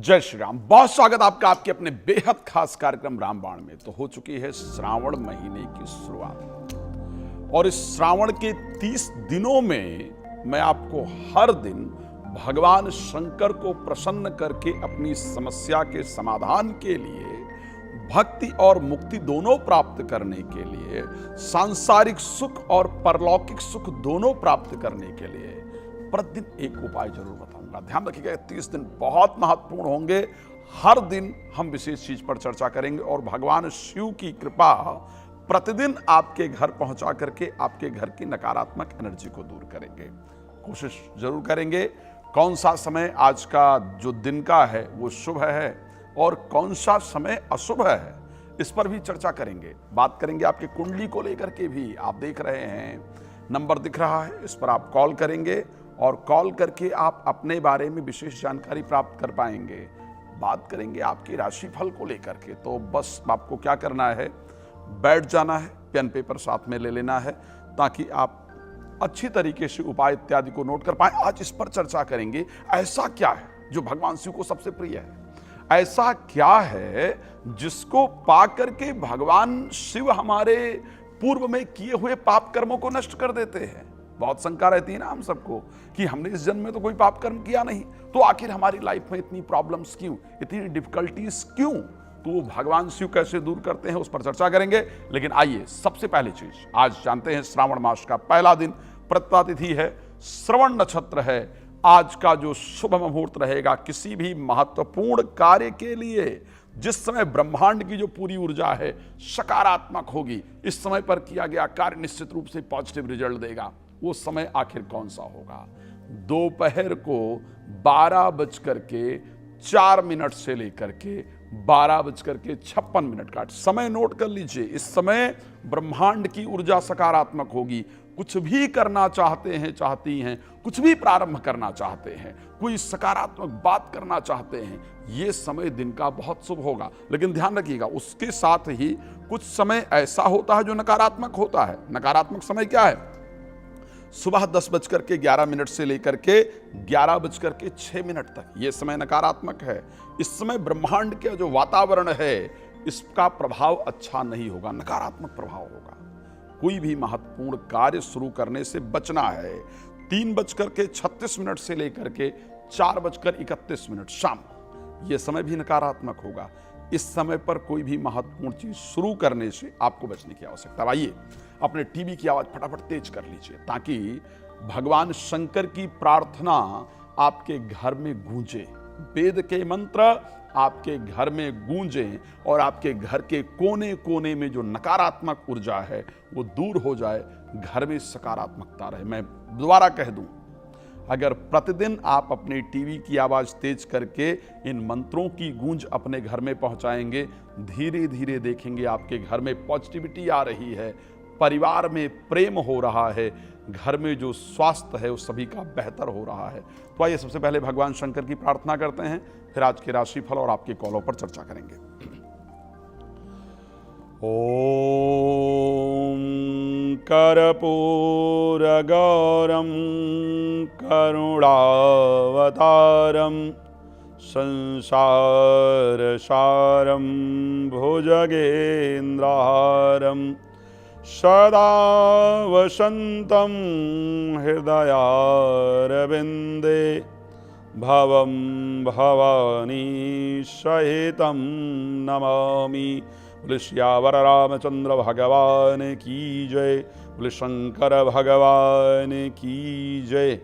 जय श्री राम। बहुत स्वागत आपका आपके अपने बेहद खास कार्यक्रम रामबाण में। तो हो चुकी है श्रावण महीने की शुरुआत और इस श्रावण के 30 दिनों में मैं आपको हर दिन भगवान शंकर को प्रसन्न करके अपनी समस्या के समाधान के लिए, भक्ति और मुक्ति दोनों प्राप्त करने के लिए, सांसारिक सुख और परलौकिक सुख दोनों प्राप्त करने के लिए प्रतिदिन एक उपाय जरूर बताऊंगा। ध्यान रखिएगा, 30 दिन बहुत महत्वपूर्ण होंगे। हर दिन हम विशेष चीज पर चर्चा करेंगे और भगवान शिव की कृपा प्रतिदिन आपके घर पहुंचा करके आपके घर की नकारात्मक एनर्जी को दूर करेंगे। कोशिश जरूर करेंगे। कौन सा समय आज का जो दिन का है वो शुभ है और कौन सा समय अशुभ है, इस पर भी चर्चा करेंगे। बात करेंगे आपके कुंडली को लेकर के भी। आप देख रहे हैं नंबर दिख रहा है, इस पर आप कॉल करेंगे और कॉल करके आप अपने बारे में विशेष जानकारी प्राप्त कर पाएंगे। बात करेंगे आपकी राशिफल को लेकर के। तो बस आपको क्या करना है, बैठ जाना है, पेन पेपर साथ में ले लेना है ताकि आप अच्छी तरीके से उपाय इत्यादि को नोट कर पाएं। आज इस पर चर्चा करेंगे, ऐसा क्या है जो भगवान शिव को सबसे प्रिय है, ऐसा क्या है जिसको पा करके भगवान शिव हमारे पूर्व में किए हुए पाप कर्मों को नष्ट कर देते हैं। बहुत शंका रहती है ना हम सबको कि हमने इस जन्म में तो कोई पाप कर्म किया नहीं, तो आखिर हमारी लाइफ में इतनी प्रॉब्लम्स क्यों, इतनी डिफिकल्टीज क्यों, तो वो भगवान शिव कैसे दूर करते हैं उस पर चर्चा करेंगे। लेकिन आइए, सबसे पहली चीज आज जानते हैं, श्रावण मास का पहला दिन, प्रतिपदा तिथि है, श्रवण नक्षत्र है। आज का जो शुभ मुहूर्त रहेगा किसी भी महत्वपूर्ण कार्य के लिए, जिस समय ब्रह्मांड की जो पूरी ऊर्जा है सकारात्मक होगी, इस समय पर किया गया कार्य निश्चित रूप से पॉजिटिव रिजल्ट देगा। वो समय आखिर कौन सा होगा? दोपहर को 12:04 से लेकर के 12:56 का समय नोट कर लीजिए। इस समय ब्रह्मांड की ऊर्जा सकारात्मक होगी। कुछ भी करना चाहते हैं, चाहती हैं, कुछ भी प्रारंभ करना चाहते हैं, कोई सकारात्मक बात करना चाहते हैं, ये समय दिन का बहुत शुभ होगा। लेकिन ध्यान रखिएगा, उसके साथ ही कुछ समय ऐसा होता है जो नकारात्मक होता है। नकारात्मक समय क्या है? सुबह 10:11 से लेकर के 11:06 तक, यह समय नकारात्मक है। इस समय ब्रह्मांड के जो वातावरण है इसका प्रभाव अच्छा नहीं होगा, नकारात्मक प्रभाव होगा। कोई भी महत्वपूर्ण कार्य शुरू करने से बचना है। 3:36 से लेकर के 4:31 शाम, यह समय भी नकारात्मक होगा। इस समय पर कोई भी महत्वपूर्ण चीज शुरू करने से आपको बचने की आवश्यकता। आइए, अपने टीवी की आवाज फटाफट तेज कर लीजिए ताकि भगवान शंकर की प्रार्थना आपके घर में गूंजे, वेद के मंत्र आपके घर में गूंजें और आपके घर के कोने कोने में जो नकारात्मक ऊर्जा है वो दूर हो जाए, घर में सकारात्मकता रहे। मैं दोबारा कह दूं, अगर प्रतिदिन आप अपने टीवी की आवाज तेज करके इन मंत्रों की गूंज अपने घर में पहुंचाएंगे, धीरे धीरे देखेंगे आपके घर में पॉजिटिविटी आ रही है, परिवार में प्रेम हो रहा है, घर में जो स्वास्थ्य है वो सभी का बेहतर हो रहा है। तो आइए सबसे पहले भगवान शंकर की प्रार्थना करते हैं, फिर आज के राशिफल और आपके कॉलों पर चर्चा करेंगे। ओम कर्पूरगौरम करुणावतारम संसारसारम भुजगेन्द्रहारम सदा वसन्तं हृदयारविन्दे भवं भवानी सहितं नमामि। बोले श्यावर रामचंद्र भगवान की जय, बोले शंकर भगवान की जय।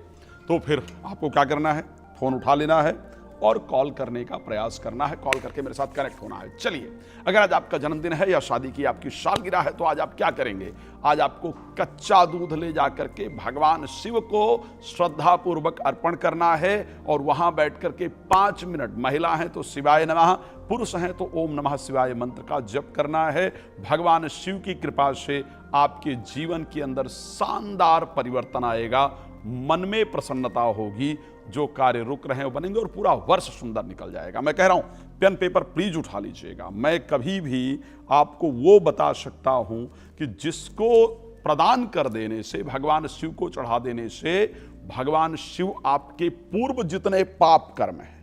तो फिर आपको क्या करना है, फोन उठा लेना है और कॉल करने का प्रयास करना है, कॉल करके मेरे साथ कनेक्ट होना है। चलिए, अगर आज आपका जन्मदिन है या शादी की आपकी सालगिरह है तो आज आप क्या करेंगे? आज आपको कच्चा दूध ले जाकर के भगवान शिव को श्रद्धापूर्वक अर्पण करना है और वहां बैठ करके 5 मिनट, महिला हैं तो शिवाय नमः, पुरुष हैं तो ओम नमः शिवाय मंत्र का जप करना है। भगवान शिव की कृपा से आपके जीवन के अंदर शानदार परिवर्तन आएगा, मन में प्रसन्नता होगी, जो कार्य रुक रहे हैं वो बनेंगे और पूरा वर्ष सुंदर निकल जाएगा। मैं कह रहा हूं, पेन पेपर प्लीज उठा लीजिएगा। मैं कभी भी आपको वो बता सकता हूं कि जिसको प्रदान कर देने से, भगवान शिव को चढ़ा देने से, भगवान शिव आपके पूर्व जितने पाप कर्म हैं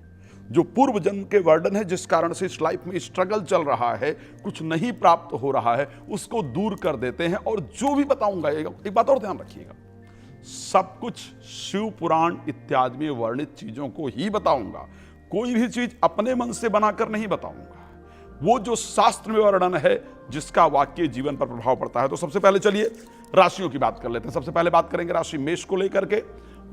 जो पूर्व जन्म के वर्डन है, जिस कारण से इस लाइफ में स्ट्रगल चल रहा है, कुछ नहीं प्राप्त हो रहा है, उसको दूर कर देते हैं। और जो भी बताऊंगा, एक बात और ध्यान रखिएगा, सब कुछ शिव पुराण इत्यादि में वर्णित चीजों को ही बताऊंगा। कोई भी चीज अपने मन से बनाकर नहीं बताऊंगा, वो जो शास्त्र में वर्णन है, जिसका वाक्य जीवन पर प्रभाव पड़ता है। तो सबसे पहले चलिए राशियों की बात कर लेते हैं। सबसे पहले बात करेंगे राशि मेष को लेकर के,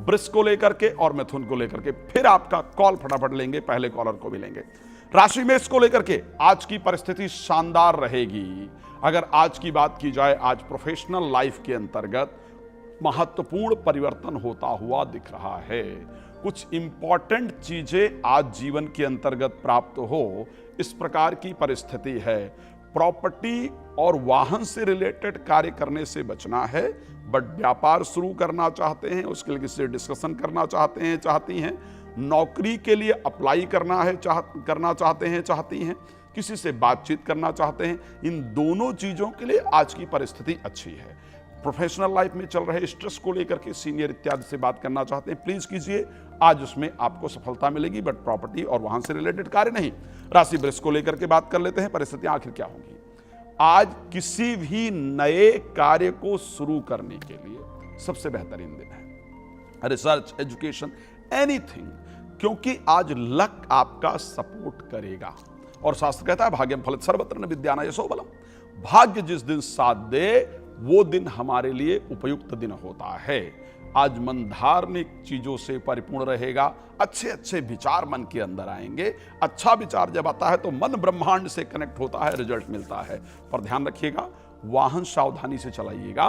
वृष को लेकर के और मिथुन को लेकर के। फिर आपका कॉल फटाफट लेंगे, पहले कॉलर को भी लेंगे। राशि मेष को लेकर के आज की परिस्थिति शानदार रहेगी। अगर आज की बात की जाए, आज प्रोफेशनल लाइफ के अंतर्गत महत्वपूर्ण परिवर्तन होता हुआ दिख रहा है। कुछ इंपॉर्टेंट चीजें आज जीवन के अंतर्गत प्राप्त हो, इस प्रकार की परिस्थिति है। प्रॉपर्टी और वाहन से रिलेटेड कार्य करने से बचना है, बट व्यापार शुरू करना चाहते हैं, उसके लिए किसी से डिस्कशन करना चाहते हैं, चाहती हैं, नौकरी के लिए अप्लाई करना है, करना चाहते हैं, चाहती हैं, किसी से बातचीत करना चाहते हैं, इन दोनों चीजों के लिए आज की परिस्थिति अच्छी है। प्रोफेशनल लाइफ में चल रहे स्ट्रेस को लेकर के सीनियर इत्यादि से बात करना चाहते हैं, प्लीज कीजिए, आज उसमें आपको सफलता मिलेगी, बट प्रॉपर्टी और वाहन से रिलेटेड कार्य नहीं। राशि वृष को लेकर के बात कर लेते हैं, परिस्थितियां आखिर क्या होंगी। आज किसी भी नए कार्य को शुरू करने के लिए सबसे बेहतरीन दिन है। रिसर्च, एजुकेशन, एनीथिंग, क्योंकि आज लक आपका सपोर्ट करेगा। और शास्त्र कहता है भाग्यम फलित सर्वत्र न विद्याना यशो बलम। भाग्य जिस दिन साथ दे, वो दिन हमारे लिए उपयुक्त दिन होता है। आज मन धार्मिक चीजों से परिपूर्ण रहेगा, अच्छे अच्छे विचार मन के अंदर आएंगे। अच्छा विचार जब आता है तो मन ब्रह्मांड से कनेक्ट होता है, रिजल्ट मिलता है। पर ध्यान रखिएगा, वाहन सावधानी से चलाइएगा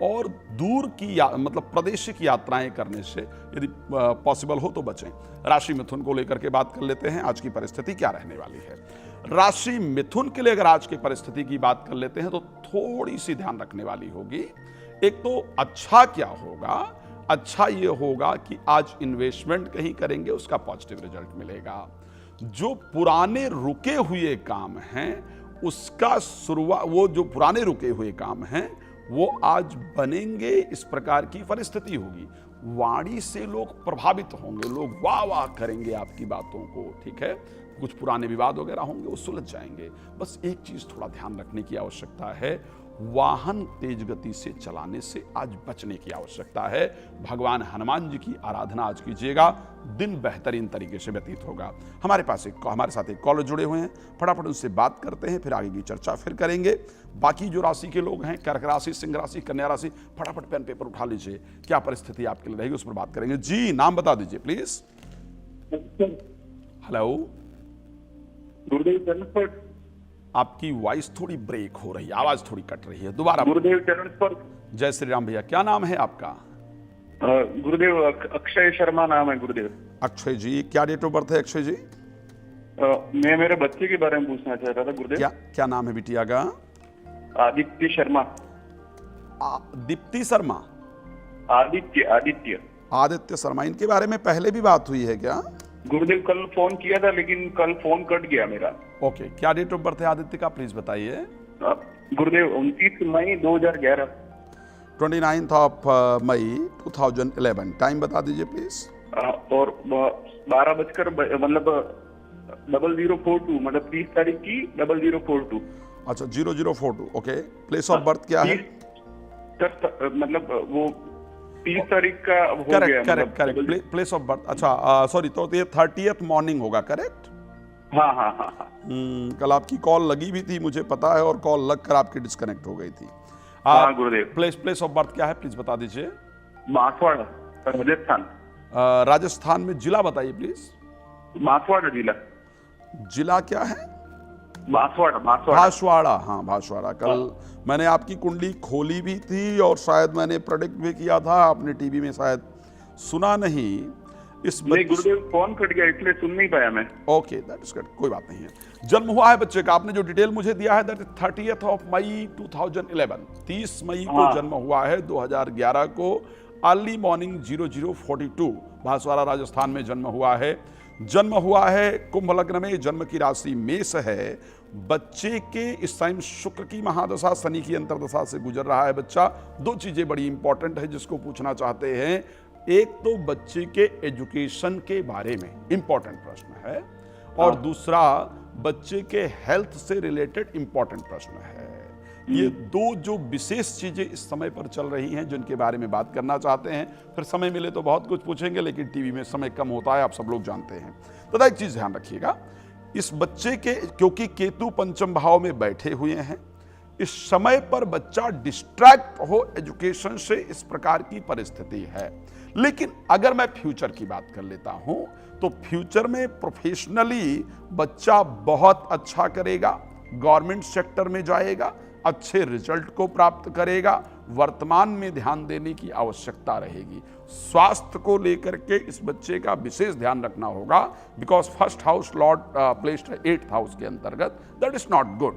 और दूर की मतलब प्रादेशिक यात्राएं करने से यदि पॉसिबल हो तो बचें। राशि मिथुन को लेकर के बात कर लेते हैं, आज की परिस्थिति क्या रहने वाली है। राशि मिथुन के लिए अगर आज की परिस्थिति की बात कर लेते हैं तो थोड़ी सी ध्यान रखने वाली होगी। एक तो अच्छा क्या होगा, अच्छा ये होगा कि आज इन्वेस्टमेंट कहीं करेंगे, उसका पॉजिटिव रिजल्ट मिलेगा। जो पुराने रुके हुए काम हैं उसका शुरुआत, वो जो पुराने रुके हुए काम हैं वो आज बनेंगे, इस प्रकार की परिस्थिति होगी। वाणी से लोग प्रभावित होंगे, लोग वाह वाह करेंगे आपकी बातों को, ठीक है। कुछ पुराने विवाद वगैरह होंगे, वो सुलझ जाएंगे। बस एक चीज थोड़ा ध्यान रखने की आवश्यकता है, वाहन तेज गति से चलाने से आज बचने की आवश्यकता है। भगवान हनुमान जी की आराधना आज कीजिएगा, दिन बेहतरीन तरीके से व्यतीत होगा। हमारे साथ एक कॉलर जुड़े हुए हैं, फटाफट उनसे बात करते हैं, फिर आगे की चर्चा फिर करेंगे। बाकी जो राशि के लोग हैं, कर्क राशि, सिंह राशि, कन्या राशि, फटाफट पेन पेपर उठा लीजिए, क्या परिस्थिति आपके लिए रहेगी उस पर बात करेंगे। जी, नाम बता दीजिए प्लीज। हेलो, गुरुदेव चरण। आपकी वॉइस थोड़ी ब्रेक हो रही है, आवाज थोड़ी कट रही है, दोबारा। गुरुदेव चरण पर। जय श्री राम भैया, क्या नाम है आपका? गुरुदेव अक्षय शर्मा नाम है गुरुदेव। अक्षय जी, क्या डेट ऑफ बर्थ है अक्षय जी? मैं मेरे बच्चे के बारे में पूछना चाह रहा था गुरुदेव। क्या नाम है बिटिया का? आदित्य शर्मा। दीप्ति शर्मा? आदित्य शर्मा। इनके बारे में पहले भी बात हुई है क्या? गुरुदेव कल फोन किया था, लेकिन कल फोन कट गया मेरा। ओके, क्या डेट ऑफ बर्थ है आदित्य का, प्लीज बताइए। गुरुदेव 29 मई 2011। 29 ऑफ मई 2011। टाइम बता दीजिए प्लीज। और 12 मतलब 0042, मतलब 30 तारीख की 0042। अच्छा, 0042। ओके, प्लेस ऑफ बर्थ क्या है? मतलब वो 30 तारीख का हो गया। करेक्ट। प्लेस ऑफ बर्थ, अच्छा सॉरी, तो ये 30th मॉर्निंग होगा, करेक्ट? हाँ। कल आपकी कॉल लगी भी थी, मुझे पता है, और कॉल लगकर आपकी डिस्कनेक्ट हो गई थी। गुरुदेव। प्लेस ऑफ बर्थ क्या है, प्लीज बता दीजिए। बांसवाड़ा, राजस्थान। राजस्थान में जिला बताइए प्लीज। बांसवाड़ा जिला। जिला क्या है? बांसवाड़ा। हाँ, बांसवाड़ा। कल मैंने आपकी कुंडली खोली भी थी और शायद मैंने प्रेडिक्ट भी किया था, आपने टीवी में शायद सुना नहीं। नहीं गुरुदेव, फोन कट गया इसलिए सुन नहीं पाया मैं। ओके, दैट इज गुड, कोई बात नहीं है। जन्म हुआ है बच्चे का, आपने जो डिटेल मुझे दिया है, दैट इज 30th ऑफ मई 2011। 30 मई को जन्म हुआ है 2011 को, अर्ली मॉर्निंग 0042। बांसवाड़ा राजस्थान में जन्म हुआ है। जन्म हुआ है कुंभ लग्न में, जन्म की राशि मेष है। बच्चे के इस टाइम शुक्र की महादशा, शनि की अंतरदशा से गुजर रहा है बच्चा। दो चीजें बड़ी इंपॉर्टेंट है जिसको पूछना चाहते हैं। एक तो बच्चे के एजुकेशन के बारे में इंपॉर्टेंट प्रश्न है और दूसरा बच्चे के हेल्थ से रिलेटेड इंपॉर्टेंट प्रश्न है। ये दो जो विशेष चीजें इस समय पर चल रही हैं जिनके बारे में बात करना चाहते हैं। फिर समय मिले तो बहुत कुछ पूछेंगे, लेकिन टीवी में समय कम होता है, आप सब लोग जानते हैं। तो एक चीज ध्यान रखिएगा, इस बच्चे के क्योंकि केतु पंचम भाव में बैठे हुए हैं, इस समय पर बच्चा डिस्ट्रैक्ट हो एजुकेशन से, इस प्रकार की परिस्थिति है। लेकिन अगर मैं फ्यूचर की बात कर लेता हूं तो फ्यूचर में प्रोफेशनली बच्चा बहुत अच्छा करेगा, गवर्नमेंट सेक्टर में जाएगा, अच्छे रिजल्ट को प्राप्त करेगा। वर्तमान में ध्यान देने की आवश्यकता रहेगी। स्वास्थ्य को लेकर के इस बच्चे का विशेष ध्यान रखना होगा, because first house Lord placed 8th house के अंतर्गत, दैट इज नॉट गुड।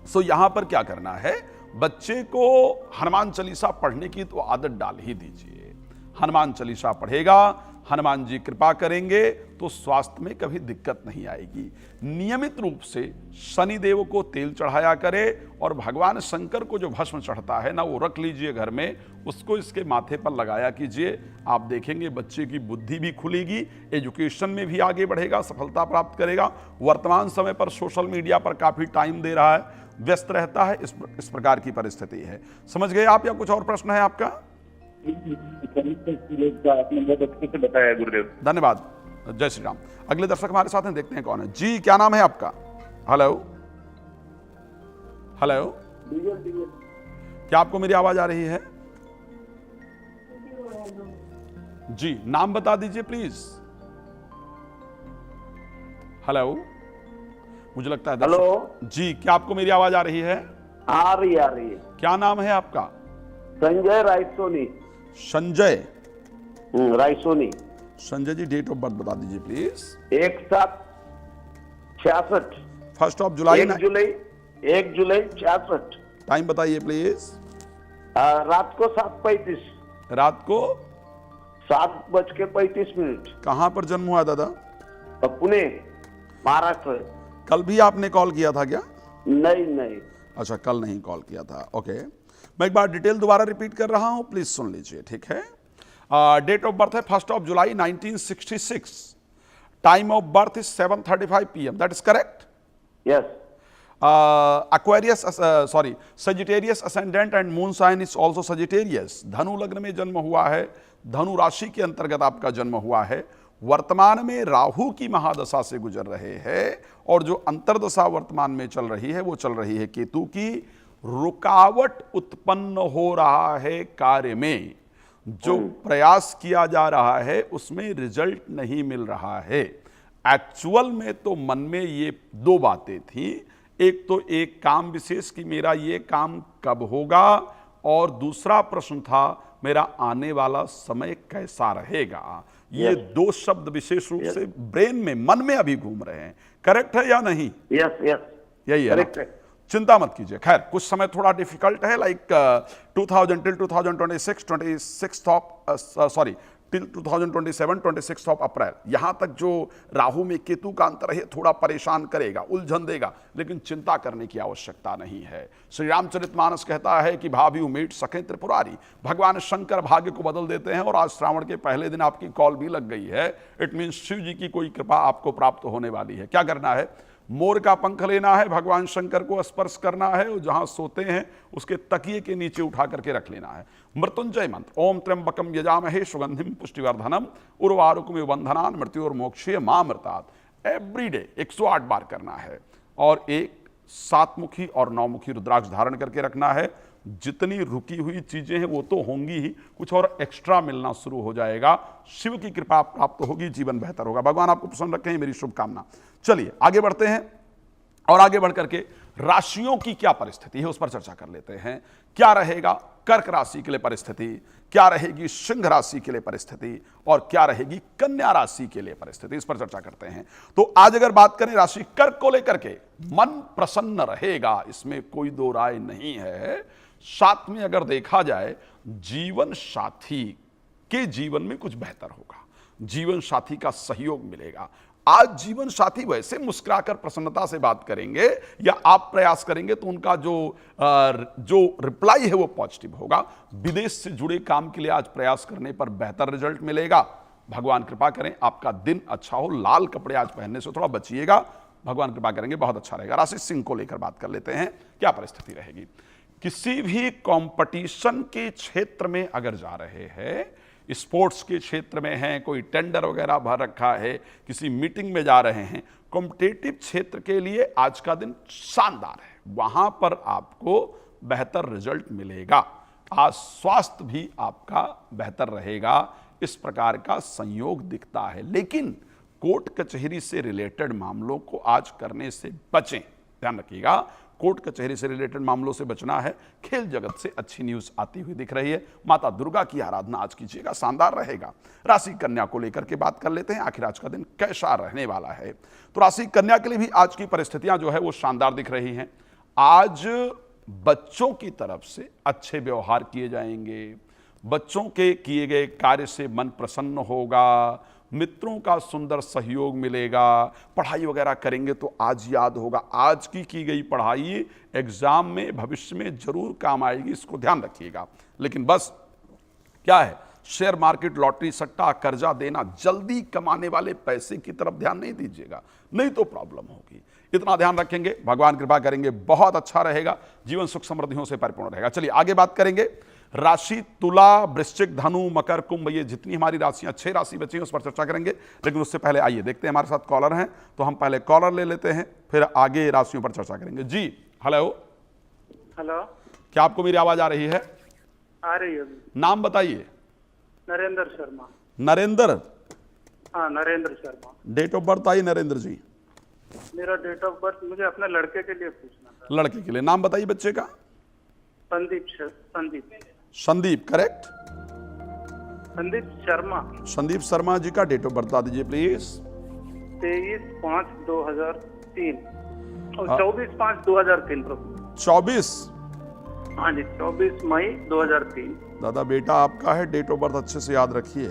सो यहां पर क्या करना है, बच्चे को हनुमान चालीसा पढ़ने की तो आदत डाल ही दीजिए। हनुमान चालीसा पढ़ेगा, हनुमान जी कृपा करेंगे तो स्वास्थ्य में कभी दिक्कत नहीं आएगी। नियमित रूप से शनि देव को तेल चढ़ाया करे और भगवान शंकर को जो भस्म चढ़ता है ना, वो रख लीजिए घर में, उसको इसके माथे पर लगाया कीजिए। आप देखेंगे बच्चे की बुद्धि भी खुलेगी, एजुकेशन में भी आगे बढ़ेगा, सफलता प्राप्त करेगा। वर्तमान समय पर सोशल मीडिया पर काफी टाइम दे रहा है, व्यस्त रहता है, इस प्रकार की परिस्थिति है। समझ गए आप या कुछ और प्रश्न है आपका? आपने बहुत अच्छे से बताया गुरुदेव। धन्यवाद, जय श्री राम। अगले दर्शक हमारे साथ हैं, देखते हैं कौन है। जी क्या नाम है आपका? हेलो हेलो, क्या आपको मेरी आवाज आ रही है? जी नाम बता दीजिए प्लीज। हेलो, मुझे लगता है हेलो जी, क्या आपको मेरी आवाज आ रही है? आ रही है। क्या नाम है आपका? Sanjay Raisoni. Sanjay Raisoni. Sanjay ji date of birth बता दीजिए प्लीज। 1/7/66। 1 जुलाई। 1 जुलाई 66। टाइम बताइए प्लीज। रात को 7:35। रात को 7:35। कहां पर जन्म हुआ दादा? पुणे, महाराष्ट्र। कल भी आपने कॉल किया था क्या? नहीं। अच्छा, कल नहीं कॉल किया था, ओके। मैं एक बार डिटेल दोबारा रिपीट कर रहा हूं, प्लीज सुन लीजिए, ठीक है? डेट ऑफ बर्थ है 1 जुलाई 1966। Time of birth is 7:35 PM, that is correct? Yes. Aquarius, Sagittarius ascendant and moon sign is also Sagittarius। धनु लग्न में जन्म हुआ है, धनु राशि के अंतर्गत आपका जन्म हुआ है। वर्तमान में राहु की महादशा से गुजर रहे हैं और जो अंतर्दशा वर्तमान में चल रही है वो चल रही है केतु की। रुकावट उत्पन्न हो रहा है कार्य में, जो प्रयास किया जा रहा है उसमें रिजल्ट नहीं मिल रहा है। एक्चुअल में तो मन में ये दो बातें थी, एक तो एक काम विशेष कि मेरा ये काम कब होगा, और दूसरा प्रश्न था मेरा आने वाला समय कैसा रहेगा। ये दो शब्द विशेष रूप से ब्रेन में, मन में अभी घूम रहे हैं। करेक्ट है या नहीं? यस। यही है ना? चिंता मत कीजिए। खैर, कुछ समय थोड़ा डिफिकल्ट है, लाइक 2000 till 2026 till 2027 26 अप्रैल, यहां तक जो राहु में केतु का अंतर है थोड़ा परेशान करेगा, उलझन देगा, लेकिन चिंता करने की आवश्यकता नहीं है। श्री रामचरितमानस कहता है कि भाभी उमेट सखे त्रिपुरारी। भगवान शंकर भाग्य को बदल देते हैं और आज श्रावण के पहले दिन आपकी कॉल भी लग गई है। इट मीन्स शिव जी की कोई कृपा आपको प्राप्त होने वाली है। क्या करना है? मोर का पंख लेना है, भगवान शंकर को स्पर्श करना है और जहां सोते हैं उसके तकिए के नीचे उठा करके रख लेना है। मृत्युंजय मंत्र, ओम त्र्यंबकम यजामहे सुगंधिम पुष्टिवर्धनम उर्वारुकमिव बंधनान् मृत्योर्मोक्षे मामृतात्। एवरीडे 108 बार करना है और एक 7 मुखी और 9 मुखी रुद्राक्ष धारण करके रखना है। जितनी रुकी हुई चीजें हैं वो तो होंगी ही, कुछ और एक्स्ट्रा मिलना शुरू हो जाएगा। शिव की कृपा प्राप्त होगी, जीवन बेहतर होगा। भगवान आपको प्रसन्न रखें, मेरी शुभकामना। चलिए आगे बढ़ते हैं और आगे बढ़ करके राशियों की क्या परिस्थिति है उस पर चर्चा कर लेते हैं। क्या रहेगा कर्क राशि के लिए परिस्थिति, क्या रहेगी सिंह राशि के लिए परिस्थिति, और क्या रहेगी कन्या राशि के लिए परिस्थिति, इस पर चर्चा करते हैं। तो आज अगर बात करें राशि कर्क को लेकर के, मन प्रसन्न रहेगा, इसमें कोई दो राय नहीं है। साथ में अगर देखा जाए, जीवन साथी के जीवन में कुछ बेहतर होगा, जीवन साथी का सहयोग मिलेगा। आज जीवन साथी वैसे मुस्कुराकर प्रसन्नता से बात करेंगे या आप प्रयास करेंगे तो उनका जो रिप्लाई है वो पॉजिटिव होगा। विदेश से जुड़े काम के लिए आज प्रयास करने पर बेहतर रिजल्ट मिलेगा। भगवान कृपा करें आपका दिन अच्छा हो। लाल कपड़े आज पहनने से थोड़ा बचिएगा, भगवान कृपा करेंगे बहुत अच्छा रहेगा। राशि सिंह को लेकर बात कर लेते हैं, क्या परिस्थिति रहेगी। किसी भी कंपटीशन के क्षेत्र में अगर जा रहे हैं, स्पोर्ट्स के क्षेत्र में हैं, कोई टेंडर वगैरह भर रखा है, किसी मीटिंग में जा रहे हैं, कॉम्पिटिटिव क्षेत्र के लिए आज का दिन शानदार है। वहां पर आपको बेहतर रिजल्ट मिलेगा। आज स्वास्थ्य भी आपका बेहतर रहेगा, इस प्रकार का संयोग दिखता है। लेकिन कोर्ट कचहरी से रिलेटेड मामलों को आज करने से बचें। ध्यान रखिएगा, कोर्ट कचहरी से रिलेटेड मामलों से बचना है। खेल जगत से अच्छी न्यूज आती हुई दिख रही है। माता दुर्गा की आराधना आज कीजिएगा, शानदार रहेगा। राशि कन्या को लेकर के बात कर लेते हैं, आखिर आज का दिन कैसा रहने वाला है। तो राशि कन्या के लिए भी आज की परिस्थितियां जो है वो शानदार दिख रही हैं। आज बच्चों की तरफ से अच्छे व्यवहार किए जाएंगे, बच्चों के किए गए कार्य से मन प्रसन्न होगा, मित्रों का सुंदर सहयोग मिलेगा। पढ़ाई वगैरह करेंगे तो आज याद होगा। आज की गई पढ़ाई एग्जाम में भविष्य में जरूर काम आएगी, इसको ध्यान रखिएगा। लेकिन बस क्या है, शेयर मार्केट, लॉटरी, सट्टा, कर्जा देना, जल्दी कमाने वाले पैसे की तरफ ध्यान नहीं दीजिएगा, नहीं तो प्रॉब्लम होगी। इतना ध्यान रखेंगे, भगवान कृपा करेंगे बहुत अच्छा रहेगा। जीवन सुख समृद्धियों से परिपूर्ण रहेगा। चलिए आगे बात करेंगे। राशि तुला, वृश्चिक, धनु, मकर, कुंभ, ये जितनी हमारी राशियां 6 राशि बची हैं उस पर चर्चा करेंगे। लेकिन उससे पहले आइए देखते हैं, हमारे साथ कॉलर हैं तो हम पहले कॉलर ले लेते हैं, फिर आगे राशियों पर चर्चा करेंगे। जी हेलो। हेलो, क्या आपको मेरी आवाज आ रही है? आ रही है। नाम बताइए। नरेंद्र शर्मा। नरेंद्र? हाँ, Narendra Sharma. Date of birth आई नरेंद्र जी? मेरा डेट ऑफ बर्थ मुझे अपने लड़के के लिए पूछना था। लड़के के लिए नाम बताइए बच्चे का। संदीप संदीप, करेक्ट? संदीप शर्मा। संदीप शर्मा जी का डेट ऑफ बर्थ बता दीजिए प्लीज। 23/5/2003 और 24/5/2003। 24? हाँ जी, 24 मई 2003। दादा बेटा आपका है, डेट ऑफ बर्थ अच्छे से याद रखिए।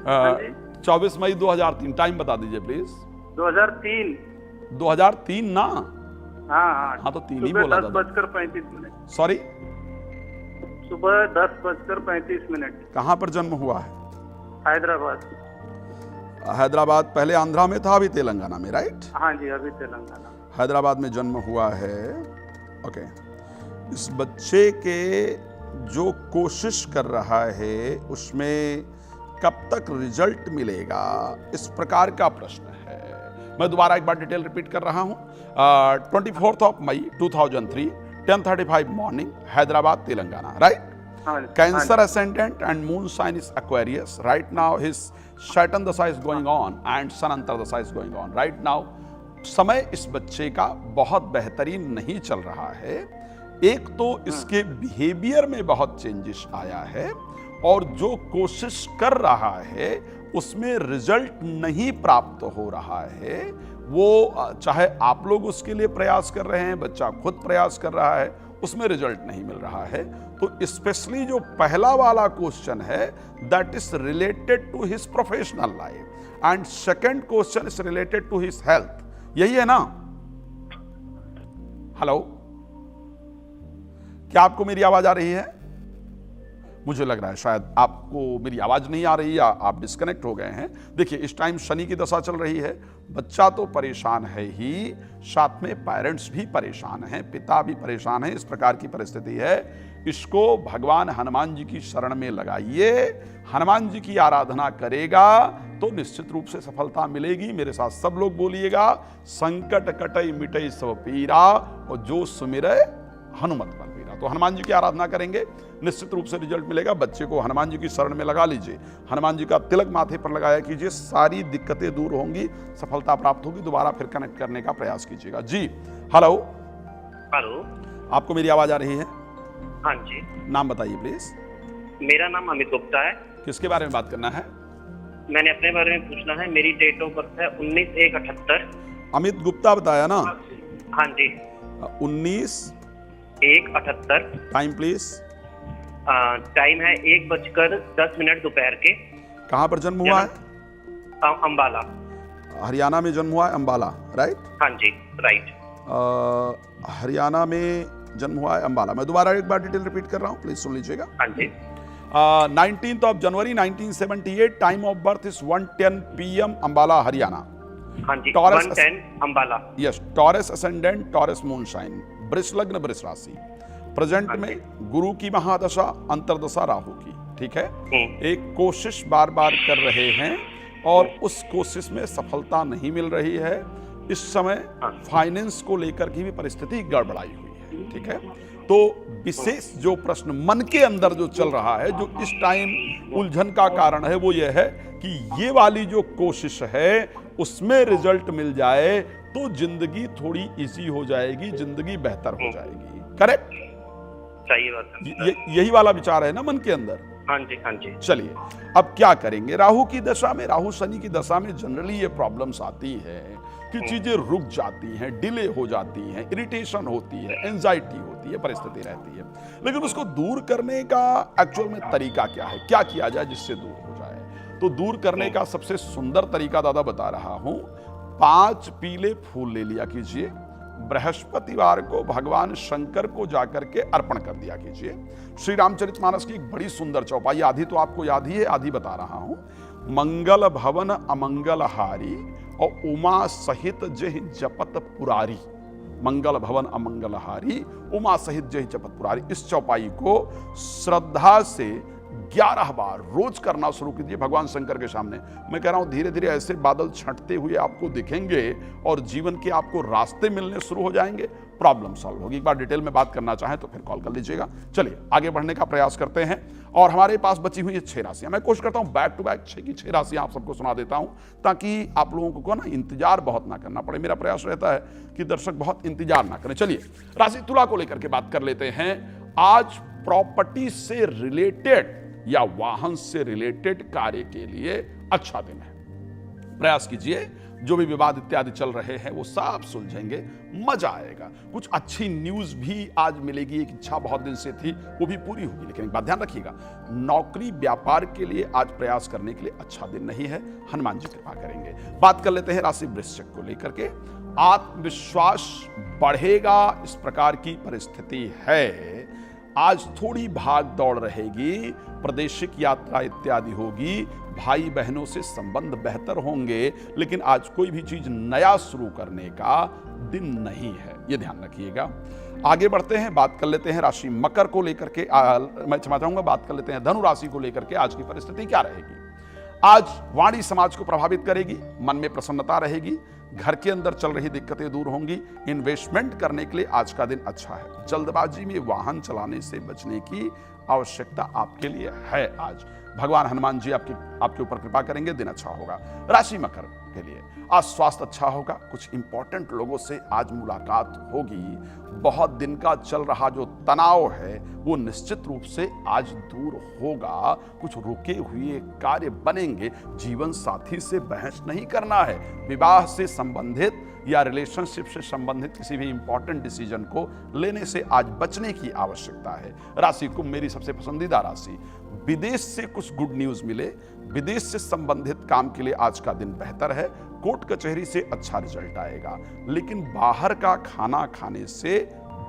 हाँ जी। 24 मई 2003, टाइम बता दीजिए प्लीज। 2003। 2003 ना? हाँ, तो 3 ही बोला था। 10:35। सॉरी, सुबह 10:35। कहाँ पर जन्म हुआ है? हैदराबाद। हैदराबाद पहले आंध्रा में था, अभी तेलंगाना में, राइट? हाँ जी, अभी तेलंगाना। हैदराबाद में जन्म हुआ है। ओके। इस बच्चे के जो कोशिश कर रहा है उसमें कब तक रिजल्ट मिलेगा, इस प्रकार का प्रश्न है। मैं दोबारा एक बार डिटेल रिपीट कर रहा हूं। 24 मई 2003, 10:35 morning, Hyderabad, Telangana, right? Cancer ascendant and moon sign is Aquarius. Right now his Saturn दशा is going on and Sun अंतर दशा is going on. Right now समय इस बच्चे का बहुत बेहतरीन नहीं चल रहा है। एक तो इसके बिहेवियर में बहुत चेंजेस आया है और जो कोशिश कर रहा है उसमें रिजल्ट नहीं प्राप्त हो रहा है। वो चाहे आप लोग उसके लिए प्रयास कर रहे हैं, बच्चा खुद प्रयास कर रहा है, उसमें रिजल्ट नहीं मिल रहा है। तो स्पेशली जो पहला वाला क्वेश्चन है that is related to his professional life and second question is related to his health. यही है ना? हेलो, क्या आपको मेरी आवाज आ रही है? मुझे लग रहा है शायद आपको मेरी आवाज नहीं आ रही या आप डिस्कनेक्ट हो गए हैं। देखिए, इस टाइम शनि की दशा चल रही है, बच्चा तो परेशान है ही, साथ में पेरेंट्स भी परेशान हैं, पिता भी परेशान है। इस प्रकार की परिस्थिति है। इसको भगवान हनुमान जी की शरण में लगाइए। हनुमान जी की आराधना करेगा तो निश्चित रूप से सफलता मिलेगी। मेरे साथ सब लोग बोलिएगा, संकट कटई मिटई सब पीरा और जो सुमिरै हनुमत बलबीरा। तो हनुमान जी की आराधना करेंगे, निश्चित रूप से रिजल्ट मिलेगा। बच्चे को हनुमान जी की शरण में लगा लीजिए, हनुमान जी का तिलक माथे पर लगाया कीजिए, सारी दिक्कतें दूर होंगी, सफलता प्राप्त होगी। दोबारा फिर कनेक्ट करने का प्रयास कीजिएगा। जी हेलो। हेलो, आपको मेरी आवाज आ रही है? हाँ जी। नाम बताइए प्लीज। मेरा नाम अमित गुप्ता है। किसके बारे में बात करना है? मैंने अपने बारे में पूछना है। मेरी डेट ऑफ बर्थ है 19/1/78। अमित गुप्ता बताया ना? हाँ जी। 19/1/78। Time please. टाइम है 1:10 दोपहर के। कहाँ पर जन्म हुआ है? अंबाला। हरियाणा में जन्म हुआ है, अंबाला, राइट? हाँ जी, राइट। हरियाणा में जन्म हुआ है, अंबाला। मैं दोबारा एक बार डिटेल रिपीट कर रहा हूँ, प्लीज सुन लीजिएगा। हाँ जी। 19th of January 1978, time of birth is 1:10 PM, Ambala, Haryana. हाँ जी, Taurus 110 Ambala. Yes, Taurus ascendant, Taurus moonshine, वृष लग्न, वृष राशि। प्रेजेंट में गुरु की महादशा, अंतरदशा राहु की, ठीक है। एक कोशिश बार बार कर रहे हैं और उस कोशिश में सफलता नहीं मिल रही है। इस समय फाइनेंस को लेकर की भी परिस्थिति गड़बड़ाई हुई है, ठीक है। तो विशेष जो प्रश्न मन के अंदर जो चल रहा है, जो इस टाइम उलझन का कारण है, वो ये है कि ये वाली जो कोशिश है उसमें रिजल्ट मिल जाए तो जिंदगी थोड़ी इजी हो जाएगी, जिंदगी बेहतर हो जाएगी। करेक्ट? सही बात है। यही वाला विचार है ना मन के अंदर? हाँ जी, हाँ जी। चलिए, अब क्या करेंगे? राहु की दशा में, राहु शनि की दशा में जनरली ये प्रॉब्लम्स आती है कि चीजें रुक जाती हैं, डिले हो जाती हैं, इरिटेशन होती है, एंजाइटी होती है, परिस्थिति रहती है। लेकिन उसको दूर करने का एक्चुअल में तरीका क्या है, क्या किया जाए जिससे दूर हो जाए? तो दूर करने का सबसे सुंदर तरीका दादा बता रहा हूं। 5 पीले फूल ले लिया कीजिए, बृहस्पतिवार को भगवान शंकर को जाकर के अर्पण कर दिया कीजिए। श्री रामचरितमानस की एक बड़ी सुंदर चौपाई, आधी तो आपको याद ही है, आधी बता रहा हूं। मंगल भवन अमंगल हारी और उमा सहित जय जपत पुरारी। मंगल भवन अमंगल हारी, उमा सहित जय जपत पुरारी। इस चौपाई को श्रद्धा से 11 बार रोज करना शुरू कीजिए भगवान शंकर के सामने। मैं कह रहा हूं धीरे धीरे ऐसे बादल छंटते हुए आपको दिखेंगे और जीवन के आपको रास्ते मिलने शुरू हो जाएंगे, प्रॉब्लम सॉल्व होगी। एक बार डिटेल में बात करना चाहें तो फिर कॉल कर लीजिएगा। चलिए आगे बढ़ने का प्रयास करते हैं। और हमारे पास बची हुई 6 राशियां, मैं कोशिश करता हूं बैक टू बैक 6 की 6 राशियां आप सबको सुना देता हूं, ताकि आप लोगों को ना इंतजार बहुत ना करना पड़े। मेरा प्रयास रहता है कि दर्शक बहुत इंतजार ना करें। चलिए राशि तुला को लेकर के बात कर लेते हैं। आज प्रॉपर्टी से रिलेटेड या वाहन से रिलेटेड कार्य के लिए अच्छा दिन है। प्रयास कीजिए, जो भी विवाद इत्यादि चल रहे हैं वो सब सुलझेंगे, मजा आएगा। कुछ अच्छी न्यूज भी आज मिलेगी, एक इच्छा बहुत दिन से थी वो भी पूरी होगी। लेकिन एक बात ध्यान रखिएगा, नौकरी व्यापार के लिए आज प्रयास करने के लिए अच्छा दिन नहीं है, हनुमान जी कृपा करेंगे। बात कर लेते हैं राशि वृश्चिक को लेकर के। आत्मविश्वास बढ़ेगा, इस प्रकार की परिस्थिति है। आज थोड़ी भाग दौड़ रहेगी, प्रादेशिक यात्रा इत्यादि होगी, भाई बहनों से संबंध बेहतर होंगे। लेकिन आज कोई भी चीज नया शुरू करने का दिन नहीं है, यह ध्यान रखिएगा। आगे बढ़ते हैं, बात कर लेते हैं राशि मकर को लेकर के। मैं क्षमा चाहूंगा, बात कर लेते हैं धनु राशि को लेकर के आज की परिस्थिति क्या रहेगी। आज वाणी समाज को प्रभावित करेगी, मन में प्रसन्नता रहेगी, घर के अंदर चल रही दिक्कतें दूर होंगी। इन्वेस्टमेंट करने के लिए आज का दिन अच्छा है। जल्दबाजी में वाहन चलाने से बचने की आवश्यकता आपके लिए है। आज भगवान हनुमान जी आपके ऊपर कृपा करेंगे, दिन अच्छा होगा। राशि मकर के लिए आज स्वास्थ्य अच्छा होगा, कुछ इंपॉर्टेंट लोगों से आज मुलाकात होगी। बहुत दिन का चल रहा जो तनाव है वो निश्चित रूप से आज दूर होगा। कुछ रुके हुए कार्य बनेंगे। जीवन साथी से बहस नहीं करना है। विवाह से संबंधित या रिलेशनशिप से संबंधित किसी भी इंपॉर्टेंट डिसीजन को लेने से आज बचने की आवश्यकता है। राशि कुंभ मेरी सबसे पसंदीदा राशि। विदेश से कुछ गुड न्यूज मिले, विदेश से संबंधित काम के लिए आज का दिन बेहतर है। कोर्ट कचहरी से अच्छा रिजल्ट आएगा, लेकिन बाहर का खाना खाने से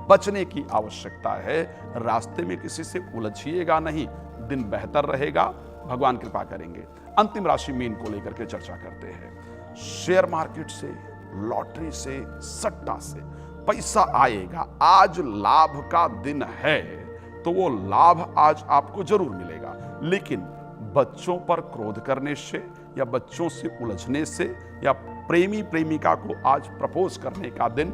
बचने की आवश्यकता है। रास्ते में किसी से उलझिएगा नहीं, दिन बेहतर रहेगा, भगवान कृपा करेंगे। अंतिम राशि मीन को लेकर के चर्चा करते हैं। शेयर मार्केट से, लॉटरी से, सट्टा से पैसा आएगा। आज लाभ का दिन है, तो वो लाभ आज आपको जरूर मिलेगा। लेकिन बच्चों पर क्रोध करने से या बच्चों से उलझने से या प्रेमी प्रेमिका को आज प्रपोज करने का दिन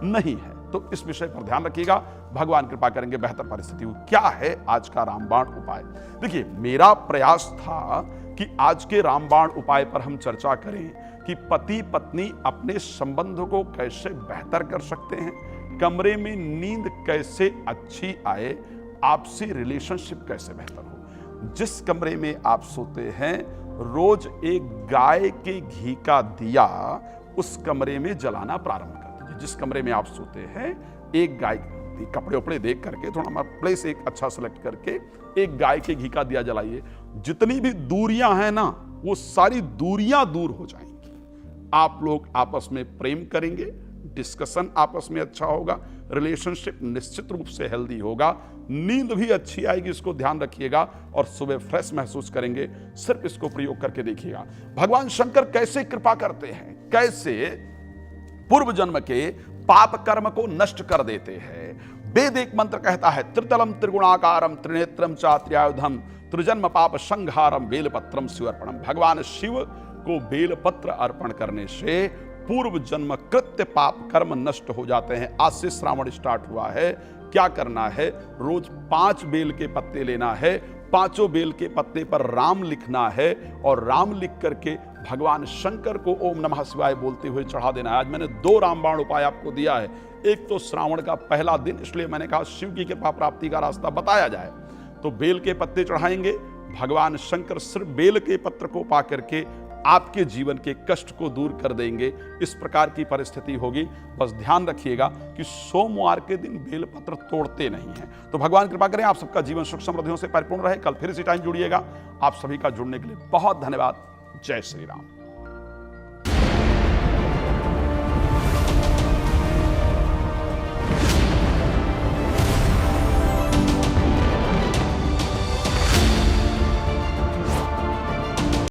नहीं है। तो इस विषय पर ध्यान रखिएगा, भगवान कृपा करेंगे, बेहतर परिस्थिति हो। क्या है आज का रामबाण उपाय? देखिए, मेरा प्रयास था कि आज के रामबाण उपाय पर हम चर्चा करें कि पति पत्नी अपने संबंध को कैसे बेहतर कर सकते हैं, कमरे में नींद कैसे अच्छी आए, आपसी रिलेशनशिप कैसे बेहतर हो। जिस कमरे में आप सोते हैं, रोज एक गाय के घी का दिया उस कमरे में जलाना प्रारंभ कर दीजिए। जिस कमरे में आप सोते हैं, एक गाय, कपड़े उपड़े देख करके थोड़ा प्लेस एक अच्छा सेलेक्ट करके एक गाय के घी का दिया जलाइए। जितनी भी दूरियां हैं ना, वो सारी दूरियां दूर हो जाएंगी। आप लोग आपस में प्रेम करेंगे, डिस्कशन आपस में अच्छा होगा, रिलेशनशिप निश्चित रूप से हेल्दी होगा, नींद भी अच्छी आएगी, इसको ध्यान रखिएगा और सुबह फ्रेश महसूस करेंगे। सिर्फ इसको प्रयोग करके देखिएगा। भगवान शंकर कैसे कृपा करते हैं, कैसे पूर्व जन्म के पाप कर्म को नष्ट कर देते हैं। वेद एक मंत्र कहता है, त्रितलम त्रिगुणाकारम त्रिनेत्रम चात्र्यायुधम त्रिजन्म पाप संहारम बेलपत्रम शिवर्पणम। भगवान शिव को बेलपत्र अर्पण करने से पूर्व जन्म कृत्य पाप कर्म नष्ट हो जाते हैं। आज से श्रावण स्टार्ट हुआ है। क्या करना है, रोज 5 बेल के पत्ते लेना है, 5 बेल के पत्ते पर राम लिखना है और राम लिख करके भगवान शंकर को ओम नमः शिवाय बोलते हुए चढ़ा देना है। आज मैंने 2 रामबाण उपाय आपको दिया है। एक तो श्रावण का पहला दिन, इसलिए मैंने कहा शिव की कृपा प्राप्ति का रास्ता बताया जाए। तो बेल के पत्ते चढ़ाएंगे, भगवान शंकर सिर्फ बेल के पत्र को पा करके आपके जीवन के कष्ट को दूर कर देंगे। इस प्रकार की परिस्थिति होगी। बस ध्यान रखिएगा कि सोमवार के दिन बेलपत्र तोड़ते नहीं हैं। तो भगवान कृपा करें, आप सबका जीवन सुख समृद्धियों से परिपूर्ण रहे। कल फिर इसी टाइम जुड़िएगा। आप सभी का जुड़ने के लिए बहुत धन्यवाद। जय श्री राम।